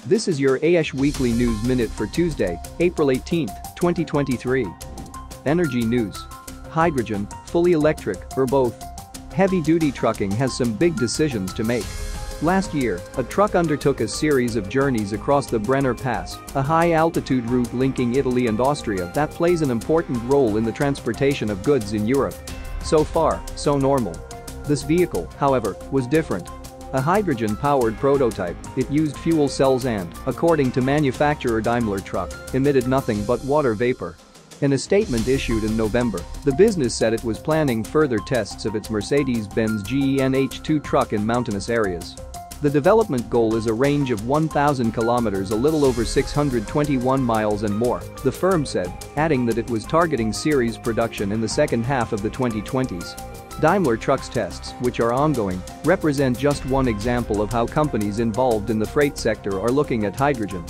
This is your AESH Weekly News Minute for Tuesday, April 18, 2023. Energy news. Hydrogen, fully electric, or both? Heavy-duty trucking has some big decisions to make. Last year, a truck undertook a series of journeys across the Brenner Pass, a high-altitude route linking Italy and Austria that plays an important role in the transportation of goods in Europe. So far, so normal. This vehicle, however, was different. A hydrogen-powered prototype, it used fuel cells and, according to manufacturer Daimler Truck, emitted nothing but water vapor. In a statement issued in November, the business said it was planning further tests of its Mercedes-Benz GENH2 truck in mountainous areas. The development goal is a range of 1,000 kilometers, a little over 621 miles and more, the firm said, adding that it was targeting series production in the second half of the 2020s. Daimler Truck's tests, which are ongoing, represent just one example of how companies involved in the freight sector are looking at hydrogen.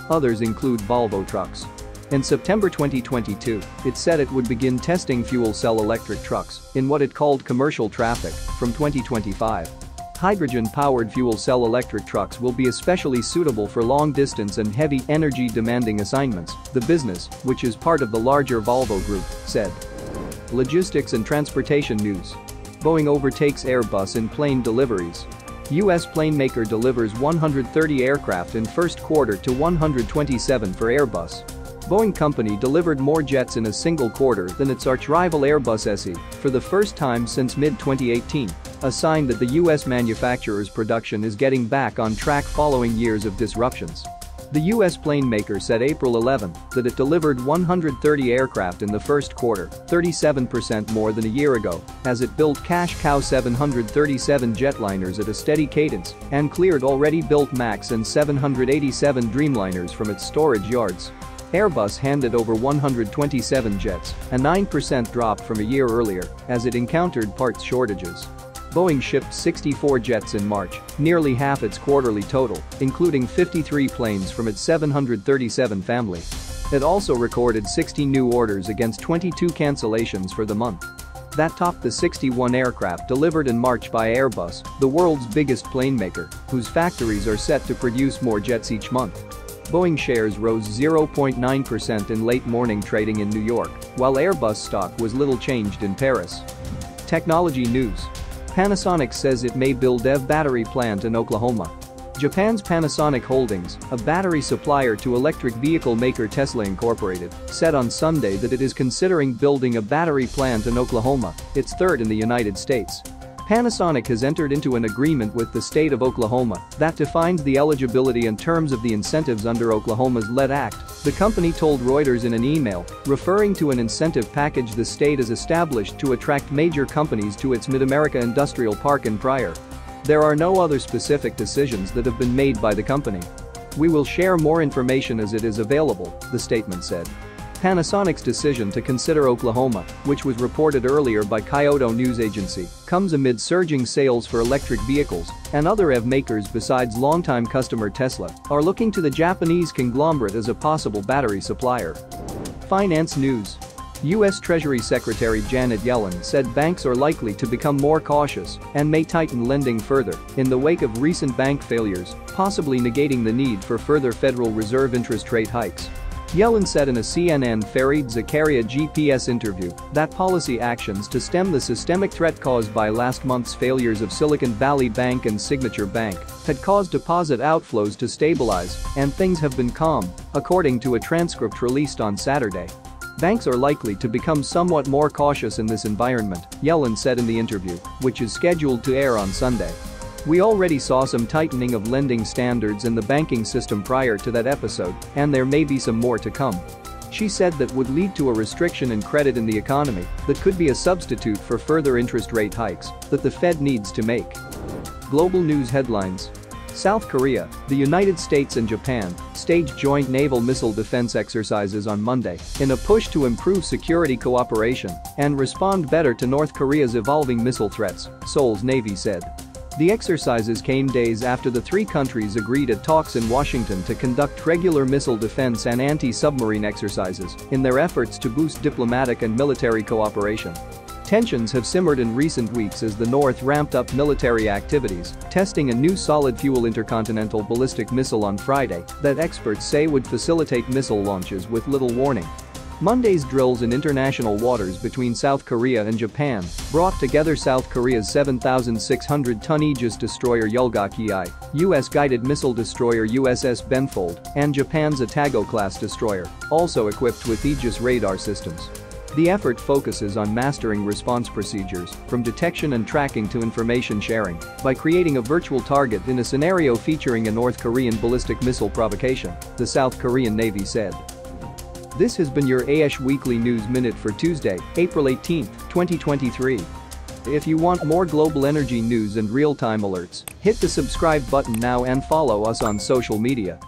Others include Volvo Trucks. In September 2022, it said it would begin testing fuel cell electric trucks in what it called commercial traffic from 2025. Hydrogen-powered fuel cell electric trucks will be especially suitable for long-distance and heavy energy-demanding assignments, the business, which is part of the larger Volvo Group, said. Logistics and transportation news. Boeing overtakes Airbus in plane deliveries. U.S. plane maker delivers 130 aircraft in first quarter to 127 for Airbus. Boeing company delivered more jets in a single quarter than its arch-rival Airbus SE for the first time since mid-2018, a sign that the U.S. manufacturer's production is getting back on track following years of disruptions. The U.S. plane maker said April 11 that it delivered 130 aircraft in the first quarter, 37% more than a year ago, as it built cash cow 737 jetliners at a steady cadence and cleared already built MAX and 787 Dreamliners from its storage yards. Airbus handed over 127 jets, a 9% drop from a year earlier, as it encountered parts shortages. Boeing shipped 64 jets in March, nearly half its quarterly total, including 53 planes from its 737 family. It also recorded 60 new orders against 22 cancellations for the month. That topped the 61 aircraft delivered in March by Airbus, the world's biggest plane maker, whose factories are set to produce more jets each month. Boeing shares rose 0.9% in late morning trading in New York, while Airbus stock was little changed in Paris. Technology news. Panasonic says it may build EV battery plant in Oklahoma. Japan's Panasonic Holdings, a battery supplier to electric vehicle maker Tesla Incorporated, said on Sunday that it is considering building a battery plant in Oklahoma, its third in the United States. Panasonic has entered into an agreement with the state of Oklahoma that defines the eligibility and terms of the incentives under Oklahoma's LED Act, the company told Reuters in an email, referring to an incentive package the state has established to attract major companies to its Mid-America Industrial Park in Pryor. There are no other specific decisions that have been made by the company. We will share more information as it is available, the statement said. Panasonic's decision to consider Oklahoma, which was reported earlier by Kyodo News Agency, comes amid surging sales for electric vehicles, and other EV makers besides longtime customer Tesla are looking to the Japanese conglomerate as a possible battery supplier. Finance news. U.S. Treasury Secretary Janet Yellen said banks are likely to become more cautious and may tighten lending further in the wake of recent bank failures, possibly negating the need for further Federal Reserve interest rate hikes. Yellen said in a CNN Fareed Zakaria GPS interview that policy actions to stem the systemic threat caused by last month's failures of Silicon Valley Bank and Signature Bank had caused deposit outflows to stabilize, and things have been calm, according to a transcript released on Saturday. Banks are likely to become somewhat more cautious in this environment, Yellen said in the interview, which is scheduled to air on Sunday. We already saw some tightening of lending standards in the banking system prior to that episode, and there may be some more to come. She said that would lead to a restriction in credit in the economy that could be a substitute for further interest rate hikes that the Fed needs to make. Global news headlines. South Korea, the United States and Japan staged joint naval missile defense exercises on Monday in a push to improve security cooperation and respond better to North Korea's evolving missile threats, Seoul's Navy said. The exercises came days after the three countries agreed at talks in Washington to conduct regular missile defense and anti-submarine exercises in their efforts to boost diplomatic and military cooperation. Tensions have simmered in recent weeks as the North ramped up military activities, testing a new solid-fuel intercontinental ballistic missile on Friday that experts say would facilitate missile launches with little warning. Monday's drills in international waters between South Korea and Japan brought together South Korea's 7,600-ton Aegis destroyer Yulgak-ei, U.S. guided missile destroyer USS Benfold, and Japan's Atago-class destroyer, also equipped with Aegis radar systems. The effort focuses on mastering response procedures, from detection and tracking to information sharing, by creating a virtual target in a scenario featuring a North Korean ballistic missile provocation, the South Korean Navy said. This has been your AESH Weekly News Minute for Tuesday, April 18, 2023. If you want more global energy news and real-time alerts, hit the subscribe button now and follow us on social media.